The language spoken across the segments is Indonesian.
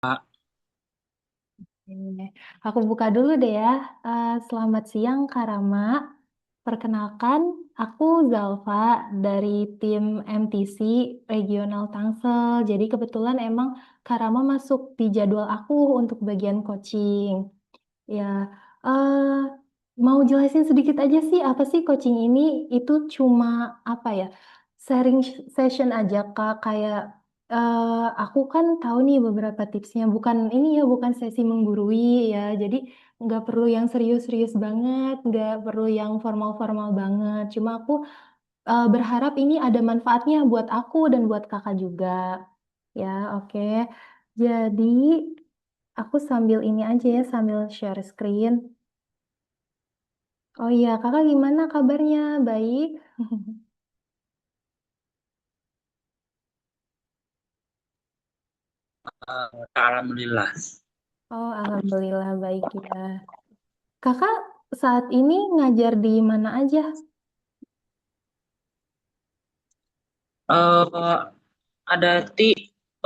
Oke, aku buka dulu deh ya. Selamat siang, Kak Rama. Perkenalkan, aku Zalfa dari tim MTC Regional Tangsel. Jadi kebetulan emang Kak Rama masuk di jadwal aku untuk bagian coaching. Ya, eh mau jelasin sedikit aja sih apa sih coaching ini? Itu cuma apa ya? Sharing session aja Kak. Kayak aku kan tahu nih beberapa tipsnya. Bukan ini ya, bukan sesi menggurui ya. Jadi nggak perlu yang serius-serius banget, nggak perlu yang formal-formal banget. Cuma aku berharap ini ada manfaatnya buat aku dan buat kakak juga. Ya, oke. Jadi aku sambil ini aja ya, sambil share screen. Oh iya, kakak gimana kabarnya? Baik? Alhamdulillah. Oh, alhamdulillah baik ya. Kakak saat ini ngajar di mana aja? Eh, ada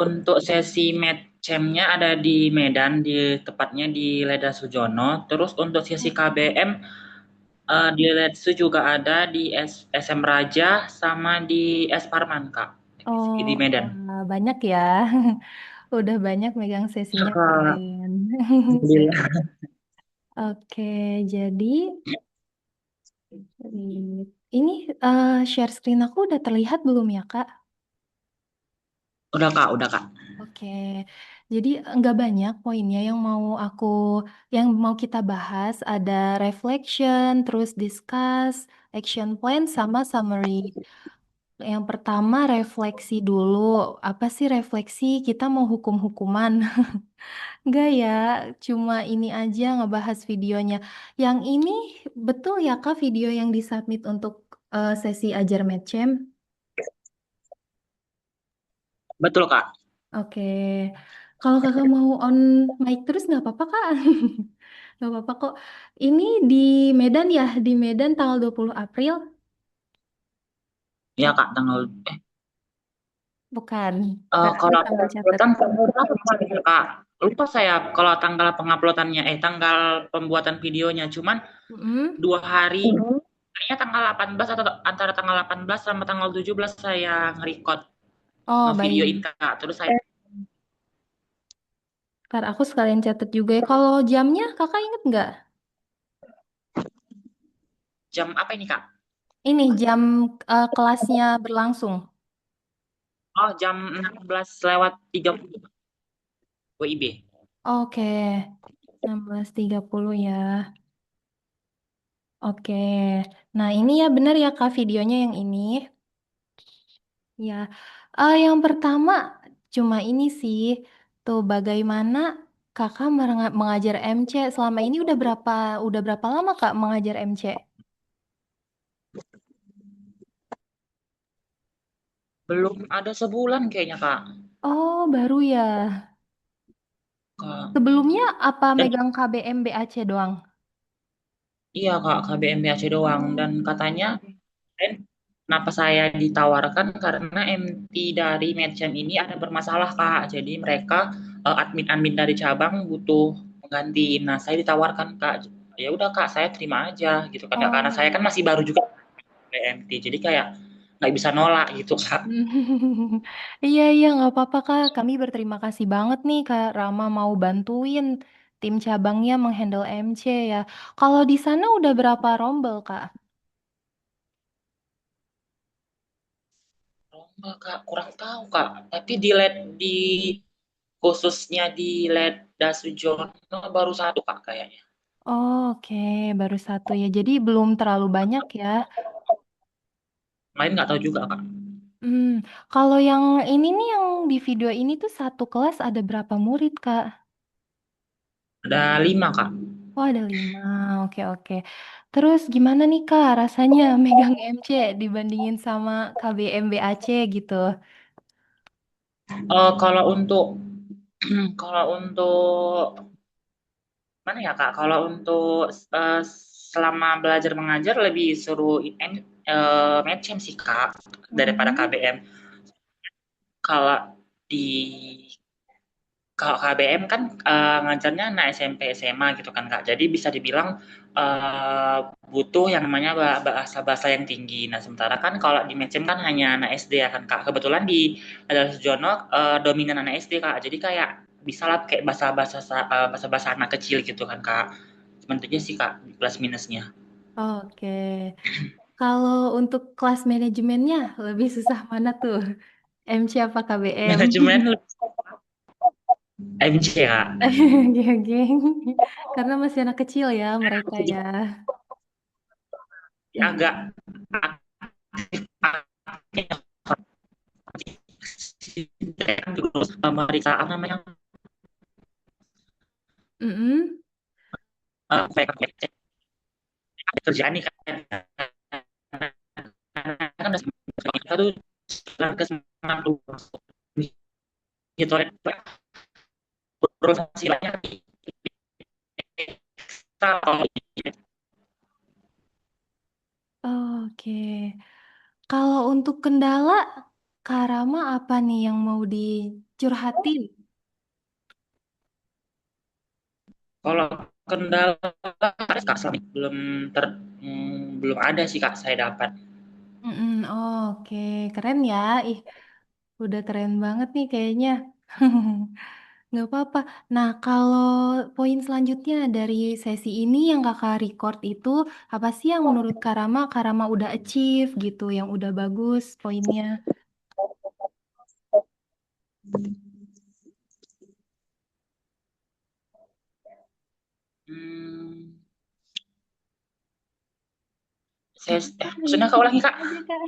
untuk sesi medchamp-nya ada di Medan, di tepatnya di Leda Sujono. Terus untuk sesi KBM di Ledsu juga ada di SM Raja sama di S Parman, Kak. Oh, Di Medan. wah, banyak ya. Udah banyak megang Ya, sesinya, Kak. keren. Alhamdulillah. Oke, jadi ini share screen aku udah terlihat belum ya, Kak? Udah, Kak, udah, Kak. Oke, jadi nggak banyak poinnya yang mau kita bahas. Ada reflection, terus discuss, action plan, sama summary. Yang pertama refleksi dulu. Apa sih refleksi? Kita mau hukum-hukuman? Nggak ya, cuma ini aja ngebahas videonya. Yang ini betul ya Kak video yang disubmit untuk sesi ajar Medchamp? Betul, Kak. Oke, kalau kakak mau on mic terus nggak apa-apa kak, nggak apa-apa kok. Ini di Medan ya, di Medan tanggal 20 April? Ya, Oh, Kak, tanggal bukan. Ntar aku kalau sambil catat. penguploadan tanggal berapa gitu, Kak? Lupa saya kalau tanggal penguploadannya, tanggal pembuatan videonya. Cuman Mm-mm. 2 hari, kayaknya tanggal 18 atau antara tanggal 18 sama tanggal 17 saya nge-record, Oh, nge-videoin, baik. Kak. Terus saya Ntar aku sekalian catat juga ya. Kalau jamnya kakak inget nggak? jam apa ini, Kak? Ini jam kelasnya berlangsung. Oh, jam 16:30 WIB. Oke, 16.30 ya. Oke. Nah, ini ya benar ya Kak videonya yang ini. Ya, yang pertama cuma ini sih, tuh bagaimana kakak mengajar MC selama ini udah berapa lama kak mengajar MC? Belum ada sebulan kayaknya, Kak. Oh, baru ya. Kak. Sebelumnya apa Dan megang KBM BAC doang? iya, Kak, KBMBAC doang. Dan katanya, "Ren, kenapa saya ditawarkan karena MT dari Medchamp ini ada bermasalah, Kak. Jadi mereka admin-admin dari cabang butuh mengganti. Nah, saya ditawarkan, Kak. Ya udah, Kak, saya terima aja gitu kan, Kak. Karena saya Oh. kan masih baru juga ke MT. Jadi kayak nggak bisa nolak gitu, Kak. Iya, iya, nggak apa-apa, Kak. Kami berterima kasih banget nih, Kak Rama mau bantuin tim cabangnya menghandle MC ya. Kalau di sana udah berapa rombel, Kak? Lomba, Kak, kurang tahu, Kak. Tapi di khususnya di LED Dasujono baru satu, Kak, kayaknya. Oh, oke, baru satu ya. Jadi belum terlalu banyak ya. Lain nggak tahu juga, Kak. Hmm, kalau yang ini nih, yang di video ini tuh satu kelas ada berapa murid, Kak? Ada 5, Kak. Oh, ada 5. Oke, oke. Terus gimana nih, Kak, rasanya megang MC dibandingin sama KBM BAC gitu? Kalau untuk kalau untuk mana ya, Kak? Kalau untuk selama belajar mengajar lebih seru Medchamp sih, Kak, daripada Mm-mm. KBM. Kalau di kalau KBM kan ngajarnya anak SMP SMA gitu kan Kak. Jadi bisa dibilang uh, butuh yang namanya bahasa-bahasa yang tinggi. Nah, sementara kan kalau di Medcem kan hanya anak SD ya kan Kak. Kebetulan di Adalah Sujono dominan anak SD Kak. Jadi kayak bisa lah kayak bahasa-bahasa anak kecil gitu kan Kak. Cuman itu aja sih Kak plus minusnya. Oke. Kalau untuk kelas manajemennya lebih susah mana tuh? MC apa KBM? Manajemen MC Kak. Geng, karena masih anak kecil ya mereka ya. Agak mereka apa namanya Mm-mm. kerjaan nih kan kan kita tuh ke sembilan puluh gitu terus hasilnya kita Oke. Kalau untuk kendala, Kak Rama apa nih yang mau dicurhatin? kalau kendala kak selama ini belum ada sih kak saya dapat. Mm-mm. Oke, keren ya. Ih, udah keren banget nih kayaknya. Nggak apa-apa. Nah, kalau poin selanjutnya dari sesi ini yang kakak record itu, apa sih yang menurut Kak Rama udah achieve gitu, yang udah bagus poinnya? Hmm, Gak saya apa-apa, maksudnya kak ulangi disebutin kak. aja Kak.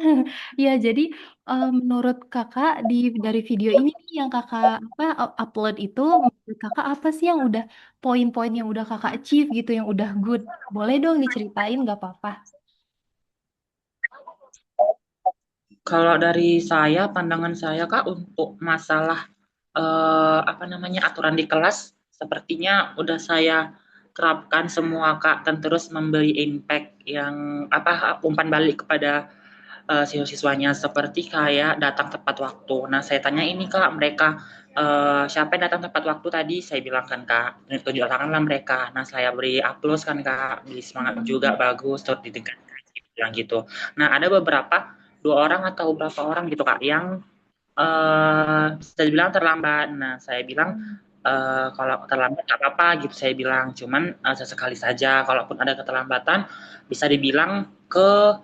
Ya, jadi menurut kakak dari video ini nih yang kakak apa upload itu, menurut kakak apa sih yang udah poin-poin yang udah kakak achieve gitu, yang udah good? Boleh dong diceritain, gak apa-apa. Kalau dari saya pandangan saya kak untuk masalah apa namanya aturan di kelas sepertinya udah saya terapkan semua kak dan terus memberi impact yang apa umpan balik kepada siswa-siswanya seperti kayak datang tepat waktu. Nah, saya tanya ini Kak, mereka siapa yang datang tepat waktu tadi? Saya bilang kan Kak, tunjuk tanganlah mereka. Nah, saya beri aplaus kan Kak, beri semangat juga Mm-mm. bagus, terus didengarkan bilang gitu. Nah, ada beberapa dua orang atau berapa orang gitu Kak yang bisa dibilang terlambat. Nah, saya bilang kalau terlambat nggak apa-apa gitu saya bilang, cuman sesekali saja. Kalaupun ada keterlambatan, bisa dibilang ke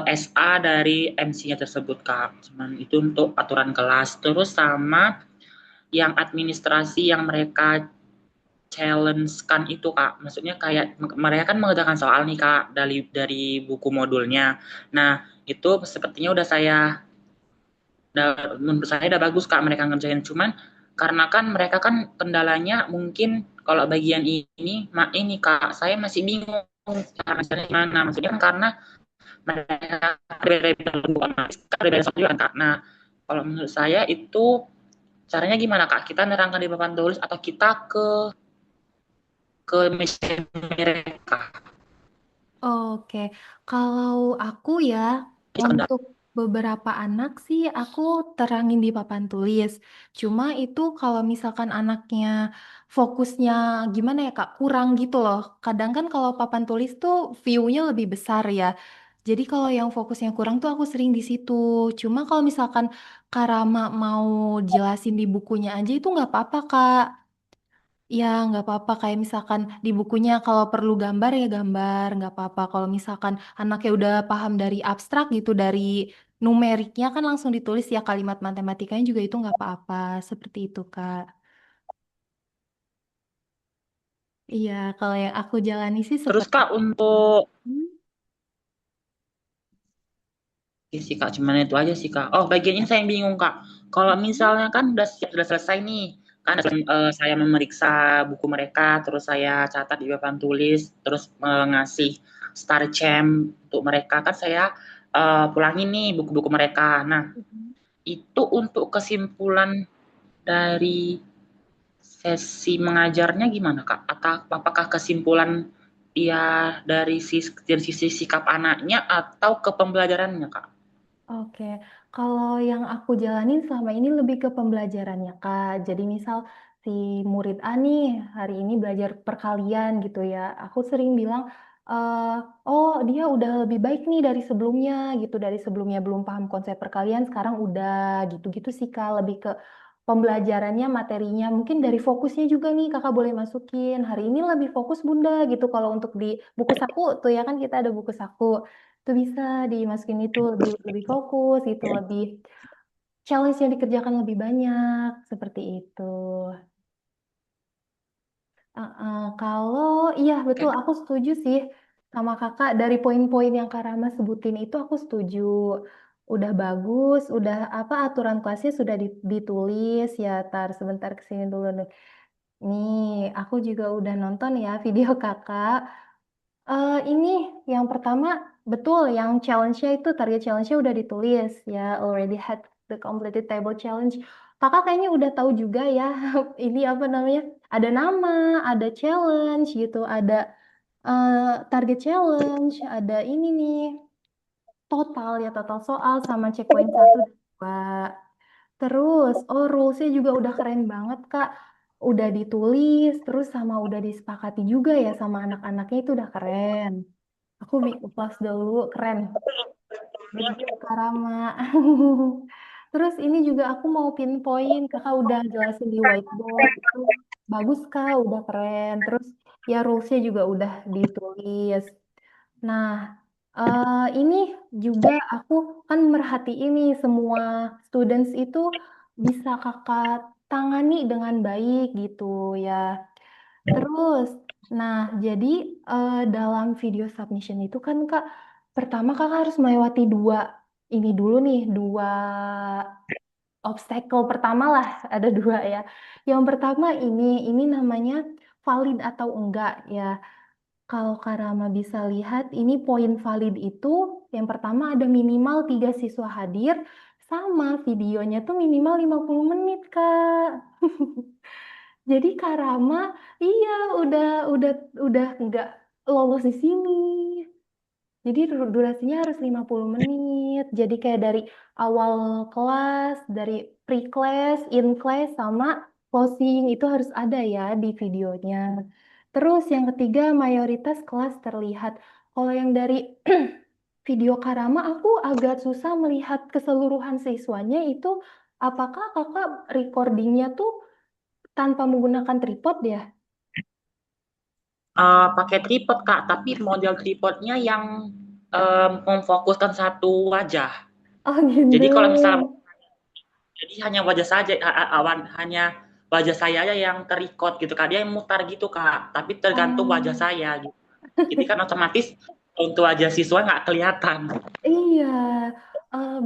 SA dari MC-nya tersebut Kak. Cuman itu untuk aturan kelas. Terus sama yang administrasi yang mereka challenge kan itu Kak. Maksudnya kayak mereka kan mengerjakan soal nih Kak dari buku modulnya. Nah, itu sepertinya menurut saya udah bagus Kak mereka ngerjain. Cuman karena kan mereka kan kendalanya mungkin kalau bagian ini Kak, saya masih bingung cara gimana. Maksudnya kan karena mereka berbeda juga kan Kak. Nah, kalau menurut saya itu caranya gimana Kak? Kita nerangkan di papan tulis atau kita ke mesin mereka? Oke, kalau aku ya, untuk beberapa anak sih aku terangin di papan tulis. Cuma itu kalau misalkan anaknya fokusnya gimana ya Kak, kurang gitu loh. Kadang kan kalau papan tulis tuh view-nya lebih besar ya. Jadi kalau yang fokusnya kurang tuh aku sering di situ. Cuma kalau misalkan Karama mau jelasin di bukunya aja itu nggak apa-apa Kak. Ya, nggak apa-apa. Kayak misalkan di bukunya kalau perlu gambar ya gambar, nggak apa-apa. Kalau misalkan anaknya udah paham dari abstrak gitu, dari numeriknya kan langsung ditulis ya kalimat matematikanya juga itu nggak apa-apa. Seperti itu, Kak. Iya, kalau yang aku jalani sih Terus seperti Kak untuk itu. Oke sih Kak, cuman itu aja sih Kak. Oh, bagian ini saya yang bingung Kak. Kalau misalnya kan sudah selesai nih, kan saya memeriksa buku mereka, terus saya catat di papan tulis, terus ngasih star champ untuk mereka, kan saya pulangin nih buku-buku mereka. Nah, itu untuk kesimpulan dari sesi mengajarnya gimana Kak? Atau apakah kesimpulan ya dari sisi sikap anaknya atau ke pembelajarannya Kak? Oke, kalau yang aku jalanin selama ini lebih ke pembelajarannya, Kak. Jadi misal si murid A nih hari ini belajar perkalian gitu ya. Aku sering bilang, eh, oh dia udah lebih baik nih dari sebelumnya gitu. Dari sebelumnya belum paham konsep perkalian, sekarang udah gitu-gitu sih Kak. Lebih ke pembelajarannya, materinya. Mungkin dari fokusnya juga nih Kakak boleh masukin. Hari ini lebih fokus Bunda gitu. Kalau untuk di buku saku tuh ya kan kita ada buku saku. Itu bisa dimasukin itu lebih fokus gitu, lebih challenge yang dikerjakan lebih banyak seperti itu. Kalau iya betul, Oke. aku setuju sih sama kakak dari poin-poin yang Kak Rama sebutin itu aku setuju. Udah bagus, udah apa aturan kelasnya sudah ditulis ya. Tar sebentar kesini dulu nih. Nih, aku juga udah nonton ya video kakak. Ini yang pertama betul, yang challenge-nya itu target challenge-nya udah ditulis ya. Already had the completed table challenge. Kakak kayaknya udah tahu juga ya. Ini apa namanya? Ada nama, ada challenge gitu, ada eh, target challenge, ada ini nih total ya total soal sama checkpoint satu dan dua. Terus, oh rulesnya juga udah keren banget Kak. Udah ditulis, terus sama udah disepakati juga ya sama anak-anaknya itu udah keren. Aku pas dulu keren. Thank you Kak Rama. Terus ini juga aku mau pinpoint, kakak udah jelasin di whiteboard itu bagus Kak, udah keren. Terus ya rulesnya juga udah ditulis. Nah, ini juga aku kan merhatiin nih semua students itu bisa kakak tangani dengan baik gitu ya. Terus, nah jadi dalam video submission itu kan Kak, pertama Kakak harus melewati dua ini dulu nih, dua obstacle pertama lah, ada dua ya. Yang pertama ini namanya valid atau enggak ya. Kalau Karama bisa lihat, ini poin valid itu yang pertama ada minimal 3 siswa hadir, sama videonya tuh minimal 50 menit, Kak. Jadi Karama, iya udah udah udah nggak lolos di sini. Jadi durasinya harus 50 menit. Jadi kayak dari awal kelas, dari pre-class, in-class, sama closing itu harus ada ya di videonya. Terus yang ketiga, mayoritas kelas terlihat. Kalau yang dari video Karama, aku agak susah melihat keseluruhan siswanya itu apakah kakak recordingnya tuh tanpa menggunakan tripod ya? Pakai tripod Kak, tapi model tripodnya yang memfokuskan satu wajah. Oh gitu. Jadi kalau misalnya jadi hanya wajah saja hanya wajah saya aja yang terikot gitu Kak. Dia yang mutar gitu Kak, tapi tergantung wajah Oh. saya gitu. Jadi kan otomatis untuk wajah siswa nggak kelihatan. Iya,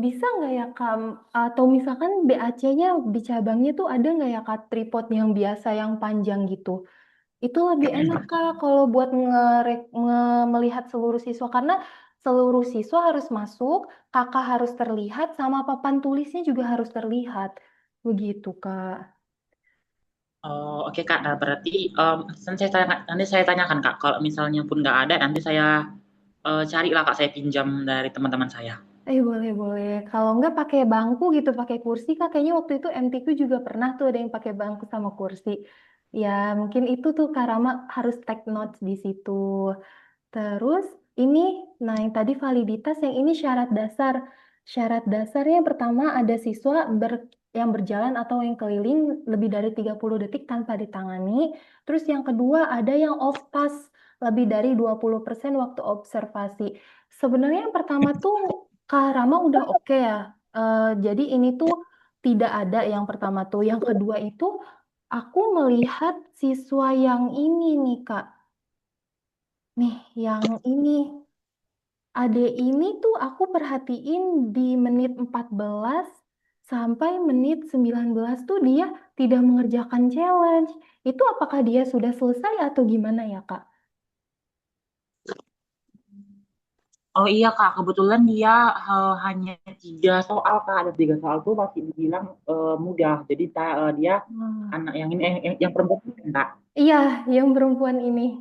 bisa nggak ya Kak? Atau misalkan BAC-nya di cabangnya tuh ada nggak ya Kak tripod yang biasa yang panjang gitu? Itu lebih enak Kak kalau buat melihat seluruh siswa karena seluruh siswa harus masuk, kakak harus terlihat, sama papan tulisnya juga harus terlihat. Begitu Kak. Oh, oke Kak. Nah, berarti nanti saya tanyakan Kak. Kalau misalnya pun nggak ada, nanti saya carilah Kak. Saya pinjam dari teman-teman saya. Boleh boleh. Kalau nggak pakai bangku gitu, pakai kursi kak. Kayaknya waktu itu MTQ juga pernah tuh ada yang pakai bangku sama kursi. Ya mungkin itu tuh Kak Rama harus take notes di situ. Terus ini, nah yang tadi validitas, yang ini syarat dasar. Syarat dasarnya yang pertama ada siswa yang berjalan atau yang keliling lebih dari 30 detik tanpa ditangani. Terus yang kedua ada yang off task lebih dari 20% waktu observasi. Sebenarnya yang pertama tuh Kak Rama udah oke ya. Jadi ini tuh tidak ada yang pertama tuh. Yang kedua itu aku melihat siswa yang ini nih Kak. Nih, yang ini. Ade ini tuh aku perhatiin di menit 14 sampai menit 19 tuh dia tidak mengerjakan challenge. Itu apakah dia sudah selesai atau gimana ya, Kak? Oh iya Kak, kebetulan dia hanya 3 soal Kak. Ada 3 soal tuh masih dibilang mudah. Jadi dia Wah. anak yang ini yang perempuan kan, Kak. Iya, yang perempuan ini.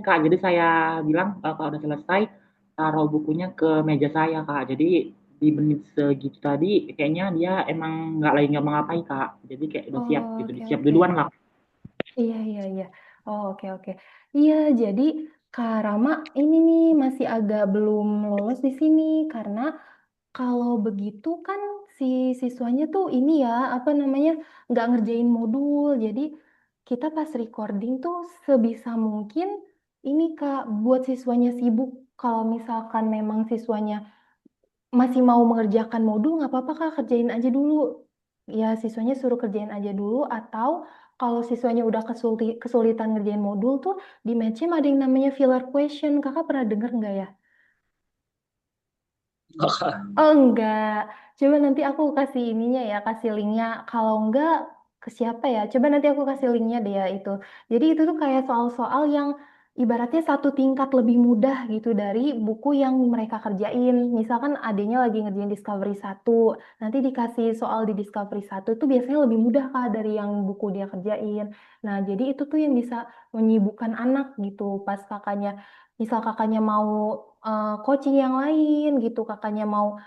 Kak, jadi saya bilang kalau udah selesai taruh bukunya ke meja saya Kak. Jadi di menit segitu tadi kayaknya dia emang nggak lagi nggak ngapain kak, jadi kayak udah siap Oh, gitu, oke siap oke. duluan lah. Iya iya iya. Oh, oke oke. Iya, jadi Kak Rama ini nih masih agak belum lolos di sini karena kalau begitu kan si siswanya tuh ini ya, apa namanya, nggak ngerjain modul. Jadi kita pas recording tuh sebisa mungkin ini Kak, buat siswanya sibuk. Kalau misalkan memang siswanya masih mau mengerjakan modul, nggak apa-apa Kak, kerjain aja dulu. Ya, siswanya suruh kerjain aja dulu. Atau kalau siswanya udah kesulitan ngerjain modul tuh, di Matchem ada yang namanya filler question. Kakak pernah denger nggak ya? Enggak, Kak. Oh enggak, coba nanti aku kasih ininya ya, kasih linknya. Kalau enggak, ke siapa ya? Coba nanti aku kasih linknya deh ya itu. Jadi itu tuh kayak soal-soal yang ibaratnya satu tingkat lebih mudah gitu dari buku yang mereka kerjain. Misalkan adanya lagi ngerjain Discovery satu, nanti dikasih soal di Discovery satu itu biasanya lebih mudah Kak dari yang buku dia kerjain. Nah, jadi itu tuh yang bisa menyibukkan anak gitu pas kakaknya. Misal kakaknya mau coaching yang lain gitu, kakaknya mau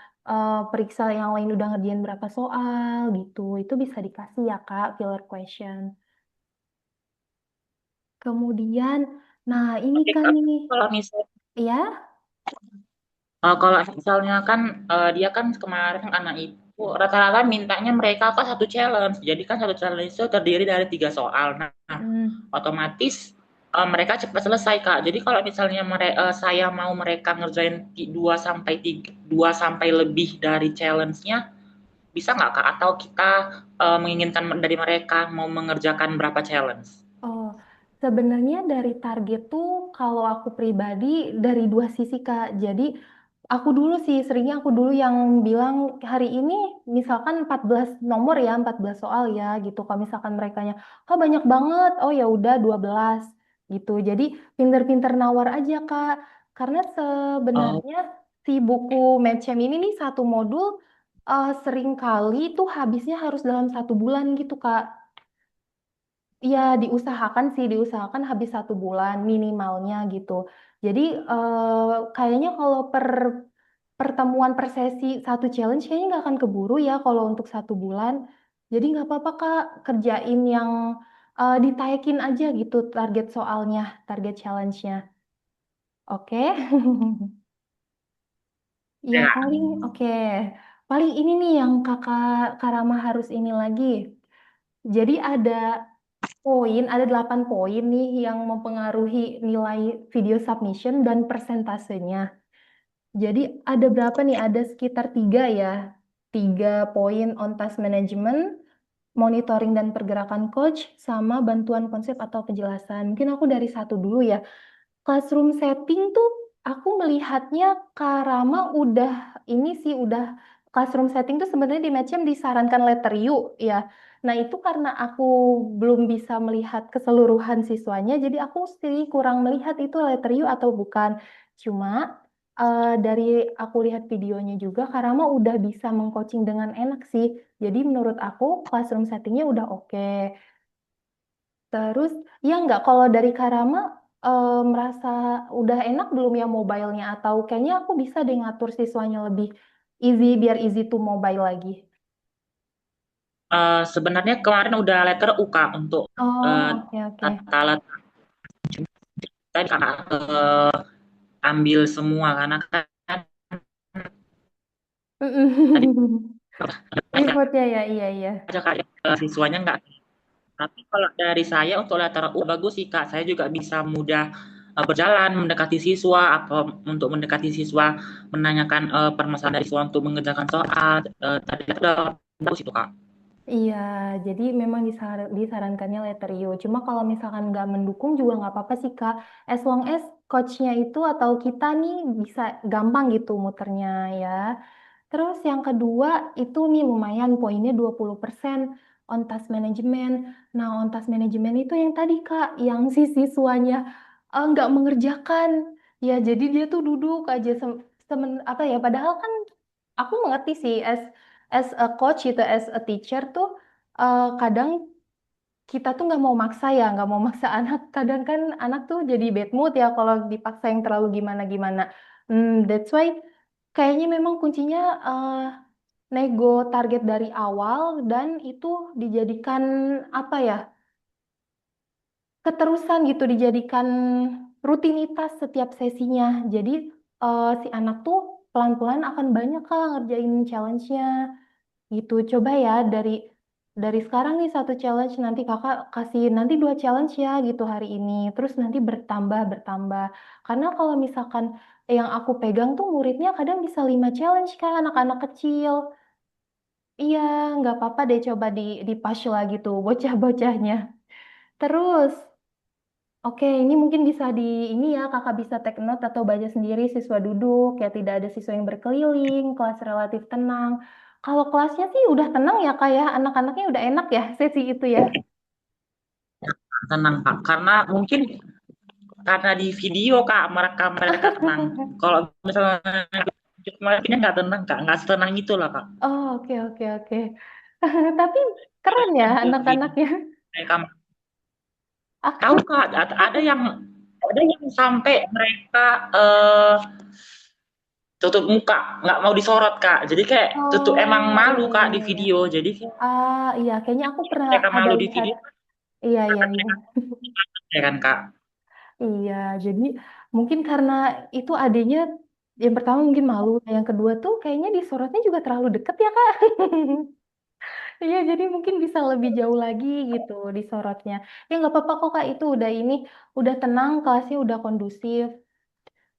periksa yang lain udah ngerjain berapa soal gitu. Itu bisa dikasih ya Kak, filler question. Kemudian, nah ini Oke kan kak, nih, kalau misal ya, kalau misalnya kan dia kan kemarin anak itu rata-rata mintanya mereka kok satu challenge. Jadi kan satu challenge itu terdiri dari 3 soal. Nah, mm, otomatis mereka cepat selesai kak. Jadi kalau misalnya saya mau mereka ngerjain 2 sampai lebih dari challenge-nya, bisa nggak kak? Atau kita menginginkan dari mereka mau mengerjakan berapa challenge? oh, sebenarnya dari target tuh kalau aku pribadi dari dua sisi Kak. Jadi aku dulu sih seringnya aku dulu yang bilang hari ini misalkan 14 nomor ya, 14 soal ya gitu. Kalau misalkan merekanya, oh banyak banget, oh ya udah 12 gitu. Jadi pinter-pinter nawar aja Kak. Karena Oh, sebenarnya si buku Medchem ini nih satu modul sering kali tuh habisnya harus dalam 1 bulan gitu Kak. Iya, diusahakan sih, diusahakan habis 1 bulan minimalnya gitu. Jadi kayaknya kalau pertemuan per sesi satu challenge kayaknya nggak akan keburu ya kalau untuk 1 bulan. Jadi nggak apa-apa Kak, kerjain yang ditayekin aja gitu target soalnya, target challenge-nya. Oke? Ya ya. paling oke. Paling ini nih yang Kakak Karama harus ini lagi. Jadi ada 8 poin nih yang mempengaruhi nilai video submission dan persentasenya. Jadi ada berapa nih? Ada sekitar 3 ya. 3 poin on task management, monitoring dan pergerakan coach, sama bantuan konsep atau penjelasan. Mungkin aku dari satu dulu ya. Classroom setting tuh aku melihatnya Karama udah ini sih udah classroom setting tuh sebenarnya di Matchem disarankan letter U ya. Nah itu karena aku belum bisa melihat keseluruhan siswanya, jadi aku sih kurang melihat itu letter U atau bukan. Cuma dari aku lihat videonya juga Karama udah bisa mengcoaching dengan enak sih. Jadi menurut aku classroom settingnya udah oke. Terus, ya nggak kalau dari Karama merasa udah enak belum ya mobilenya atau kayaknya aku bisa deh ngatur siswanya lebih easy biar easy to mobile lagi. Sebenarnya kemarin udah letter U Kak untuk Oh, eh, oke oke. tata letak tadi kakak ambil semua karena kan tadi Effortnya ya, iya iya. aja kak siswanya nggak. Tapi kalau dari saya untuk letter U bagus sih kak. Saya juga bisa mudah berjalan mendekati siswa atau untuk mendekati siswa menanyakan permasalahan dari siswa untuk mengerjakan soal. Tadi itu udah bagus itu kak. Iya, jadi memang disarankannya letter U. Cuma kalau misalkan nggak mendukung juga nggak apa-apa sih Kak. As long as coachnya itu atau kita nih bisa gampang gitu muternya ya. Terus yang kedua itu nih lumayan poinnya 20% on task management. Nah, on task management itu yang tadi Kak, yang si siswanya nggak mengerjakan. Ya, jadi dia tuh duduk aja apa ya, padahal kan aku mengerti sih as a coach gitu, as a teacher tuh kadang kita tuh nggak mau maksa ya, nggak mau maksa anak. Kadang kan anak tuh jadi bad mood ya kalau dipaksa yang terlalu gimana-gimana. That's why Kayaknya memang kuncinya nego target dari awal dan itu dijadikan apa ya? Keterusan gitu, dijadikan rutinitas setiap sesinya. Jadi si anak tuh pelan-pelan akan banyak Kak ngerjain challenge-nya gitu. Coba ya dari sekarang nih satu challenge, nanti kakak kasih nanti dua challenge ya gitu hari ini. Terus nanti bertambah bertambah. Karena kalau misalkan yang aku pegang tuh muridnya kadang bisa 5 challenge Kak, anak-anak kecil. Iya, nggak apa-apa deh coba di push lah gitu bocah-bocahnya. Terus, oke, ini mungkin bisa di ini ya, kakak bisa take note atau baca sendiri siswa duduk, ya tidak ada siswa yang berkeliling, kelas relatif tenang. Kalau kelasnya sih udah tenang ya kak ya, anak-anaknya udah enak ya sesi itu ya. Tenang Kak, karena mungkin karena di video Kak mereka mereka tenang. Kalau misalnya mereka nggak tenang Kak, nggak setenang itu lah Kak. Oh, oke oke oke. Tapi keren ya Untuk video anak-anaknya. mereka tahu Aktif. Kak, ada yang sampai mereka tutup muka, nggak mau disorot Kak. Jadi kayak tutup emang Oh, malu iya Kak iya di iya. video. Jadi kayak Ah, iya, kayaknya aku pernah mereka ada malu di lihat. video Iya iya iya. ya kan Kak. Iya, jadi mungkin karena itu adanya yang pertama mungkin malu, yang kedua tuh kayaknya disorotnya juga terlalu deket ya Kak. Iya, jadi mungkin bisa lebih jauh lagi gitu disorotnya. Ya nggak apa-apa kok Kak, itu udah ini, udah tenang, kelasnya udah kondusif.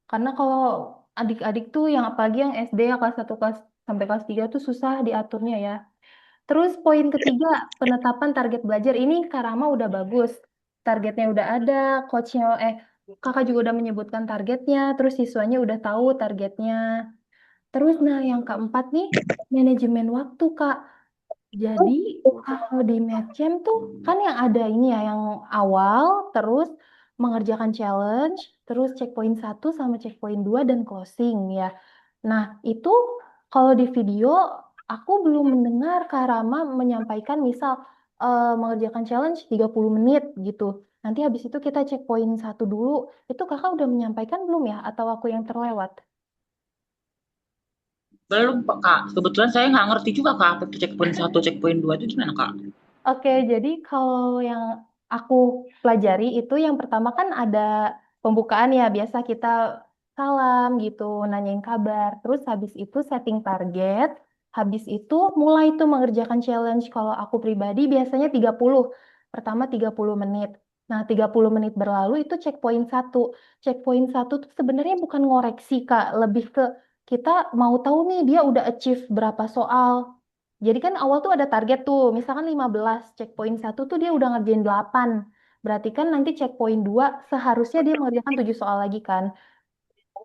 Karena kalau adik-adik tuh yang apalagi yang SD ya kelas 1 kelas sampai kelas 3 tuh susah diaturnya ya. Terus poin ketiga, penetapan target belajar. Ini Karama udah bagus. Targetnya udah ada, coachnya, kakak juga udah menyebutkan targetnya, terus siswanya udah tahu targetnya. Terus nah yang keempat nih, manajemen waktu Kak. Jadi kalau di Medchamp tuh kan yang ada ini ya, yang awal, terus mengerjakan challenge, terus checkpoint 1 sama checkpoint 2 dan closing ya. Nah itu kalau di video aku belum mendengar Kak Rama menyampaikan misal mengerjakan challenge 30 menit gitu. Nanti habis itu kita checkpoint 1 dulu. Itu kakak udah menyampaikan belum ya? Atau aku yang terlewat? Belum Kak. Kebetulan saya nggak ngerti juga Kak apa itu checkpoint satu, checkpoint 2 itu gimana Kak? Oke, jadi kalau yang aku pelajari itu yang pertama kan ada pembukaan ya, biasa kita salam gitu, nanyain kabar. Terus habis itu setting target, habis itu mulai tuh mengerjakan challenge. Kalau aku pribadi biasanya 30, pertama 30 menit. Nah, 30 menit berlalu itu checkpoint satu. Checkpoint satu tuh sebenarnya bukan ngoreksi, Kak. Lebih ke kita mau tahu nih dia udah achieve berapa soal. Jadi kan awal tuh ada target tuh, misalkan 15, checkpoint satu tuh dia udah ngerjain 8. Berarti kan nanti checkpoint 2 seharusnya dia mengerjakan 7 soal lagi kan.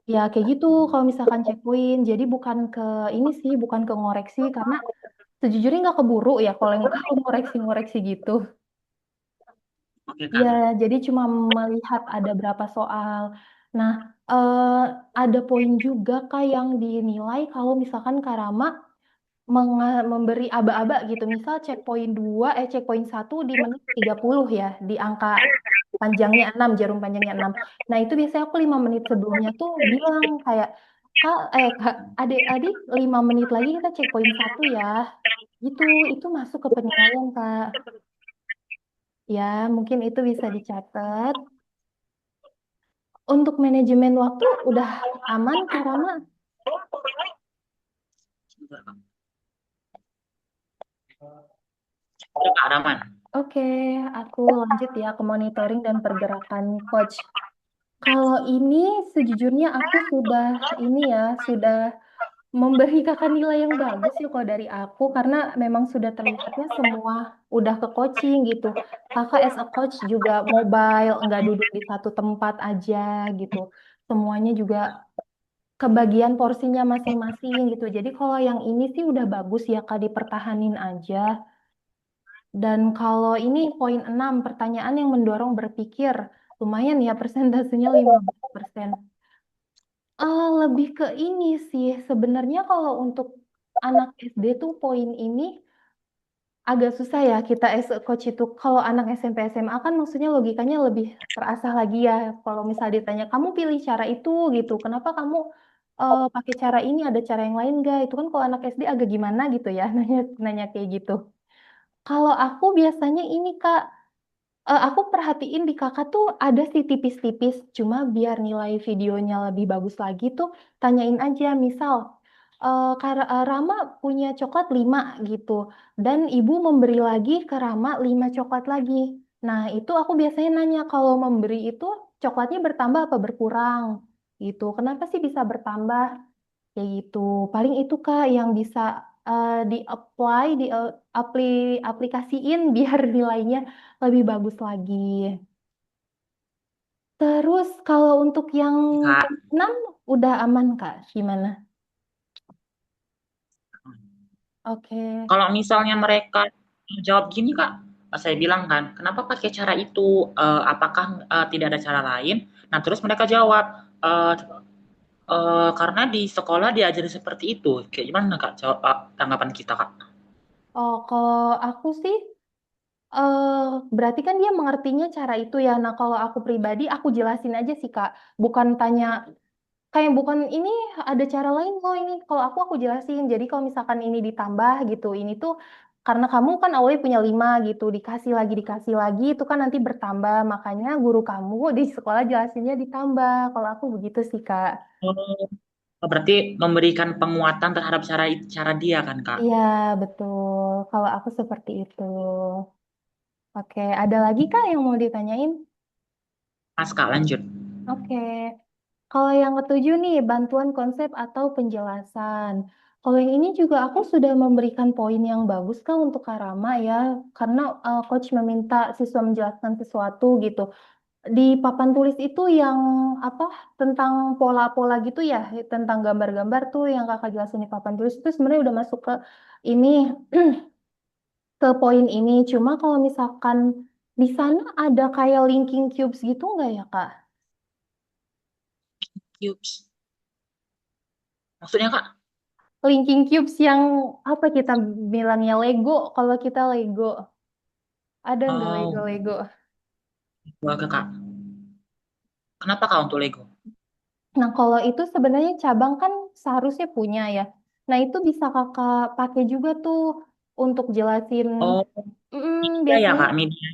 Ya kayak gitu kalau misalkan checkpoint. Jadi bukan ke ini sih, bukan ke ngoreksi karena sejujurnya nggak keburu ya kalau yang kalau ngoreksi-ngoreksi gitu. Oke Ya, Kak. jadi cuma melihat ada berapa soal. Nah, eh, ada poin juga kak yang dinilai kalau misalkan Karama memberi aba-aba gitu. Misal checkpoint 2, checkpoint 1 di menit 30 ya, di angka panjangnya 6, jarum panjangnya 6. Nah, itu biasanya aku 5 menit sebelumnya tuh bilang kayak, Kak, adik-adik 5 menit lagi kita checkpoint 1 ya. Gitu, itu masuk ke penilaian, Kak. Ya, mungkin itu bisa dicatat. Untuk manajemen waktu udah aman, Kak Rama? Sebentar, Kak. Udah Kak Raman. Oke, aku lanjut ya ke monitoring dan pergerakan coach. Kalau ini sejujurnya aku sudah ini ya, sudah memberi kakak nilai yang bagus ya kalau dari aku karena memang sudah terlihatnya semua udah ke coaching gitu. Kakak as a coach juga mobile, nggak duduk di satu tempat aja gitu. Semuanya juga kebagian porsinya masing-masing gitu. Jadi kalau yang ini sih udah bagus ya Kak dipertahanin aja. Dan kalau ini poin 6 pertanyaan yang mendorong berpikir, lumayan ya persentasenya 15%. Lebih ke ini sih, sebenarnya kalau untuk anak SD tuh poin ini agak susah ya kita as a coach itu. Kalau anak SMP SMA kan maksudnya logikanya lebih terasah lagi ya. Kalau misal ditanya, kamu pilih cara itu gitu, kenapa kamu pakai cara ini, ada cara yang lain nggak? Itu kan kalau anak SD agak gimana gitu ya, nanya nanya kayak gitu. Kalau aku biasanya ini Kak, aku perhatiin di kakak tuh ada sih tipis-tipis, cuma biar nilai videonya lebih bagus lagi tuh tanyain aja, misal Rama punya coklat 5 gitu, dan ibu memberi lagi ke Rama 5 coklat lagi. Nah itu aku biasanya nanya kalau memberi itu coklatnya bertambah apa berkurang gitu. Kenapa sih bisa bertambah? Kayak gitu. Paling itu Kak yang bisa di-apply, aplikasiin biar nilainya lebih bagus lagi. Terus kalau untuk yang Kak. kelas 6 udah aman Kak, gimana? Oke. Kalau misalnya mereka jawab gini Kak, saya bilang kan, kenapa pakai cara itu? Apakah tidak ada cara lain? Nah terus mereka jawab, eh, karena di sekolah diajari seperti itu. Kayak gimana Kak? Jawab, tanggapan kita Kak? Oh, kalau aku sih eh berarti kan dia mengertinya cara itu ya. Nah, kalau aku pribadi aku jelasin aja sih Kak. Bukan tanya kayak bukan ini ada cara lain kok ini. Kalau aku jelasin. Jadi kalau misalkan ini ditambah gitu, ini tuh karena kamu kan awalnya punya 5 gitu, dikasih lagi itu kan nanti bertambah. Makanya guru kamu di sekolah jelasinnya ditambah. Kalau aku begitu sih Kak. Oh, berarti memberikan penguatan terhadap cara cara dia kan Kak? Iya betul. Kalau aku seperti itu. Oke, ada lagi Kak yang mau ditanyain? Mas Kak lanjut. Oke. Kalau yang ketujuh nih, bantuan konsep atau penjelasan. Kalau yang ini juga aku sudah memberikan poin yang bagus Kak untuk Karama ya, karena coach meminta siswa menjelaskan sesuatu gitu. Di papan tulis itu yang apa tentang pola-pola gitu ya, tentang gambar-gambar tuh yang Kakak jelasin di papan tulis itu sebenarnya udah masuk ke ini ke poin ini. Cuma kalau misalkan di sana ada kayak linking cubes gitu nggak ya Kak? Cubes. Maksudnya Kak? Linking cubes yang apa kita bilangnya Lego kalau kita Lego ada nggak Oh, Lego-Lego? gua ke Kak. Kenapa Kak untuk Lego? Nah kalau itu sebenarnya cabang kan seharusnya punya ya. Nah itu bisa kakak pakai juga tuh untuk jelasin. Oh, media ya Biasanya Kak, media.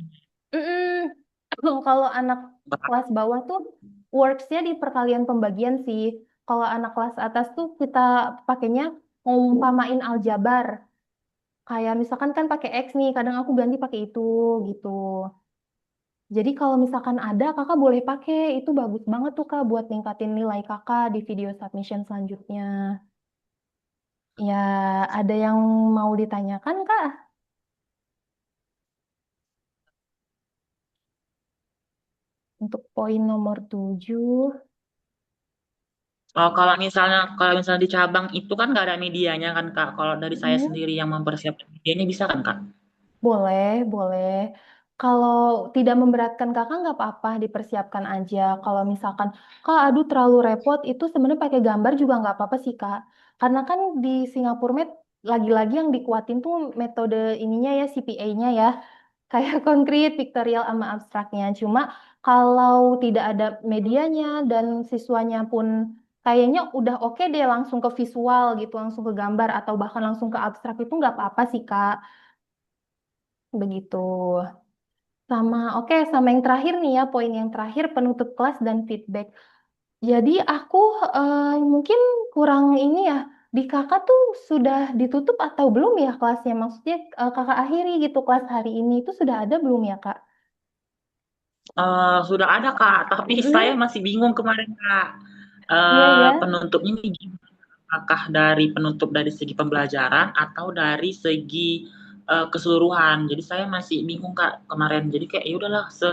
kalau anak kelas bawah tuh worksnya di perkalian pembagian sih. Kalau anak kelas atas tuh kita pakainya ngumpamain aljabar. Kayak misalkan kan pakai X nih, kadang aku ganti pakai itu gitu. Jadi kalau misalkan ada, kakak boleh pakai. Itu bagus banget tuh kak buat ningkatin nilai kakak di video submission selanjutnya. Ya, ada yang mau ditanyakan kak? Untuk poin nomor 7. Oh, kalau misalnya di cabang itu kan nggak ada medianya kan Kak. Kalau dari saya Mm, sendiri yang mempersiapkan medianya bisa kan Kak? boleh, boleh. Kalau tidak memberatkan kakak nggak apa-apa, dipersiapkan aja. Kalau misalkan, kak, aduh terlalu repot, itu sebenarnya pakai gambar juga nggak apa-apa sih kak. Karena kan di Singapura Med lagi-lagi yang dikuatin tuh metode ininya ya, CPA-nya ya. Kayak konkret, piktorial sama abstraknya. Cuma kalau tidak ada medianya dan siswanya pun kayaknya udah oke deh langsung ke visual gitu, langsung ke gambar atau bahkan langsung ke abstrak itu nggak apa-apa sih Kak. Begitu. Sama yang terakhir nih ya, poin yang terakhir penutup kelas dan feedback. Jadi aku mungkin kurang ini ya, di kakak tuh sudah ditutup atau belum ya kelasnya? Maksudnya kakak akhiri gitu kelas hari ini itu sudah ada belum ya Kak? Sudah ada Kak, tapi saya Mm, masih bingung kemarin Kak. iya ya. Penutupnya ini gimana? Apakah dari penutup dari segi pembelajaran atau dari segi keseluruhan? Jadi saya masih bingung Kak kemarin. Jadi kayak ya udahlah se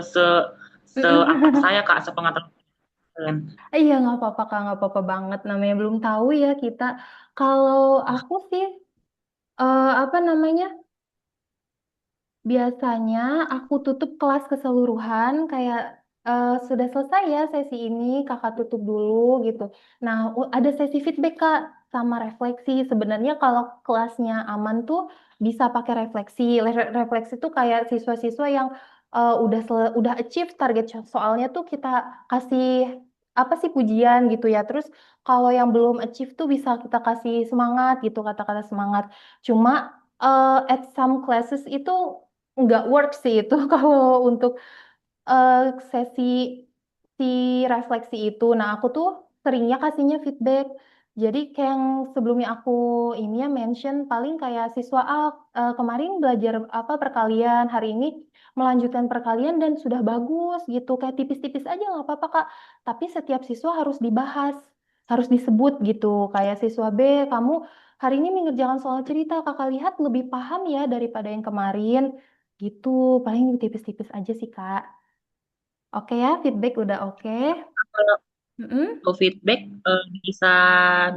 apa saya Kak sepengetahuan. Iya nggak apa-apa Kak, nggak apa-apa banget. Namanya belum tahu ya kita. Kalau aku sih apa namanya? Biasanya aku tutup kelas keseluruhan kayak sudah selesai ya sesi ini, kakak tutup dulu gitu. Nah, ada sesi feedback Kak sama refleksi. Sebenarnya kalau kelasnya aman tuh bisa pakai refleksi. Refleksi tuh kayak siswa-siswa yang udah achieve target soalnya tuh kita kasih apa sih pujian gitu ya. Terus kalau yang belum achieve tuh bisa kita kasih semangat gitu, kata-kata semangat. Cuma at some classes itu nggak work sih itu kalau untuk eh, sesi si refleksi itu. Nah, aku tuh seringnya kasihnya feedback. Jadi kayak yang sebelumnya aku ini ya mention paling kayak siswa A kemarin belajar apa perkalian, hari ini melanjutkan perkalian dan sudah bagus gitu. Kayak tipis-tipis aja nggak apa-apa Kak. Tapi setiap siswa harus dibahas, harus disebut gitu. Kayak siswa B, kamu hari ini mengerjakan soal cerita, Kakak lihat lebih paham ya daripada yang kemarin. Gitu, paling tipis-tipis aja sih Kak. Oke ya, feedback udah oke. Kalau Mm-mm, kalau feedback bisa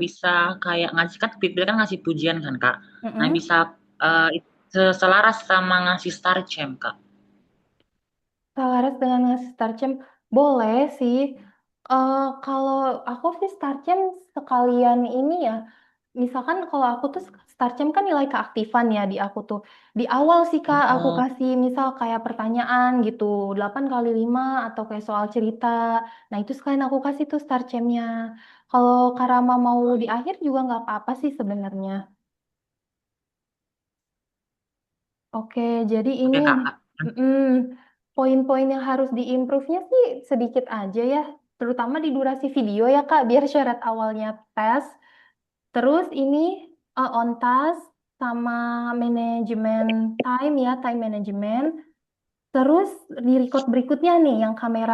bisa kayak ngasih kan feedback kan ngasih pujian kan Kak. Nah mm-mm. bisa eh, selaras sama ngasih star champ Kak. Selaras dengan ngasih Starchem boleh sih. Kalau aku sih Starchem sekalian ini ya. Misalkan kalau aku tuh Starchem kan nilai keaktifan ya di aku tuh. Di awal sih Kak aku Oh, kasih misal kayak pertanyaan gitu. 8 kali 5 atau kayak soal cerita. Nah itu sekalian aku kasih tuh Starchemnya. Kalau Karama mau di akhir juga nggak apa-apa sih sebenarnya. Oke, jadi ini oke Kak. mm, poin-poin yang harus diimprove-nya sih sedikit aja ya, terutama di durasi video ya Kak, biar syarat awalnya tes. Terus ini on task sama manajemen time ya, time management. Terus di record berikutnya nih, yang kamera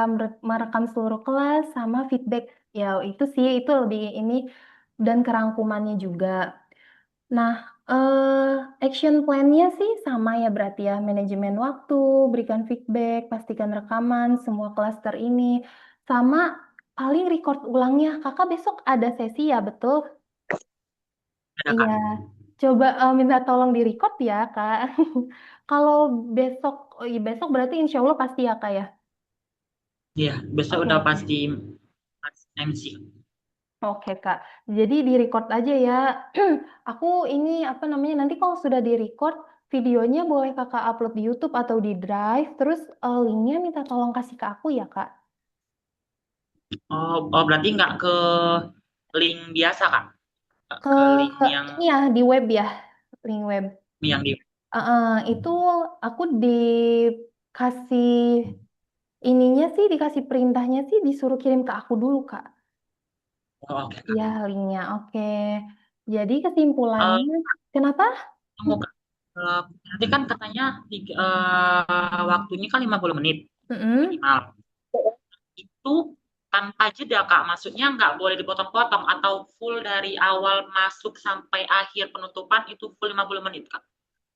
merekam seluruh kelas sama feedback. Ya itu sih, itu lebih ini dan kerangkumannya juga. Nah, action plan-nya sih sama ya berarti ya, manajemen waktu, berikan feedback, pastikan rekaman semua klaster ini, sama paling record ulangnya. Kakak besok ada sesi ya, betul? Ada Iya, Kak. coba minta tolong di record ya, Kak. Kalau besok, oh iya, besok berarti insya Allah pasti ya, Kak ya? Iya, besok Oke, udah oke. pasti MC. Oke Kak, jadi di record aja ya. Aku ini apa namanya nanti kalau sudah di record videonya boleh Kakak upload di YouTube atau di Drive. Terus linknya minta tolong kasih ke aku ya Kak. Oh, oh berarti nggak ke link biasa Kak? Nggak Ke ke link ini ya di web ya, link web. yang di. Itu aku dikasih ininya sih, dikasih perintahnya sih disuruh kirim ke aku dulu Kak. Oh, oke Ya Kak. linknya, oke. Jadi Eh, kesimpulannya, kenapa? tunggu Kak. Nanti kan katanya waktunya kan 50 menit Mm-mm. minimal. Itu tanpa jeda Kak, maksudnya nggak boleh dipotong-potong atau full dari awal masuk sampai akhir penutupan itu full 50 menit Kak.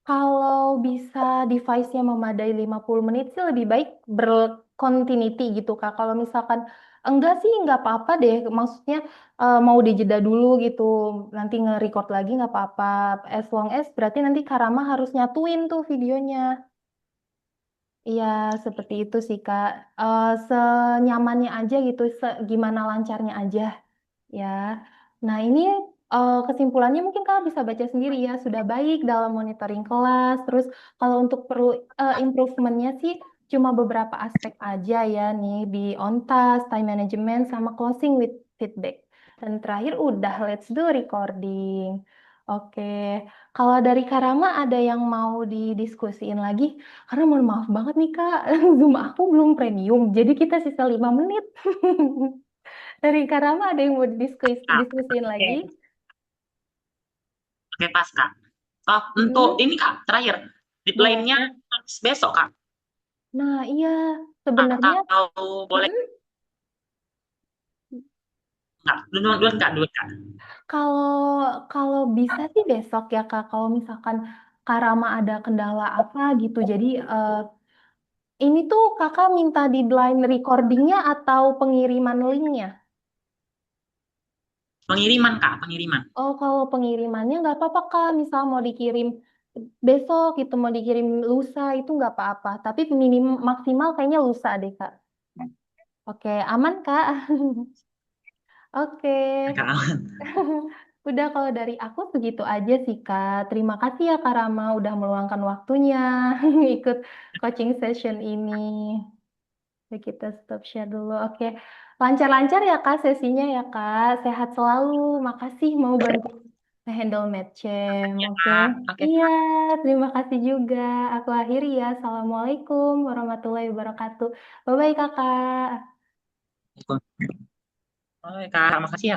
Kalau bisa device-nya memadai 50 menit sih lebih baik berkontinuity gitu Kak. Kalau misalkan enggak sih enggak apa-apa deh. Maksudnya mau dijeda dulu gitu. Nanti nge-record lagi nggak apa-apa. As long as berarti nanti Karama harus nyatuin tuh videonya. Iya, seperti itu sih Kak. Senyamannya aja gitu, gimana lancarnya aja. Ya, nah ini kesimpulannya mungkin Kak bisa baca sendiri ya, sudah baik dalam monitoring kelas. Terus kalau untuk perlu improvementnya sih cuma beberapa aspek aja ya nih di on task, time management, sama closing with feedback. Dan terakhir udah let's do recording. Oke, kalau dari Karama ada yang mau didiskusiin lagi? Karena mohon maaf banget nih Kak, Zoom aku belum premium, jadi kita sisa 5 menit. Dari Karama ada yang mau Kak, diskusiin lagi? oke. Oke pas Kak. Oh, untuk Mm-mm. ini Kak, terakhir. Deadline-nya Boleh. besok Kak. Nah, iya, sebenarnya Atau boleh mm-mm, nggak? Duluan, duluan Kak, duluan Kak. kalau kalau bisa sih besok ya Kak. Kalau misalkan Karama ada kendala apa gitu. Jadi ini tuh Kakak minta di blind recordingnya atau pengiriman linknya? Pengiriman Kak, pengiriman. Oh, kalau pengirimannya nggak apa-apa Kak. Misal mau dikirim besok itu mau dikirim lusa itu nggak apa-apa. Tapi minim maksimal kayaknya lusa deh Kak. Oke, aman Kak. Oke. Kak. Udah kalau dari aku segitu aja sih Kak. Terima kasih ya Kak Rama udah meluangkan waktunya ikut coaching session ini. Oke, kita stop share dulu. Oke, lancar-lancar ya Kak sesinya ya Kak. Sehat selalu. Makasih mau bantu handle Medchem. Ya, Oke, Kak. Oke, iya, terima kasih juga. Aku akhiri ya. Assalamualaikum warahmatullahi wabarakatuh. Bye-bye Kakak. Kak. Oke, Kak. Makasih ya.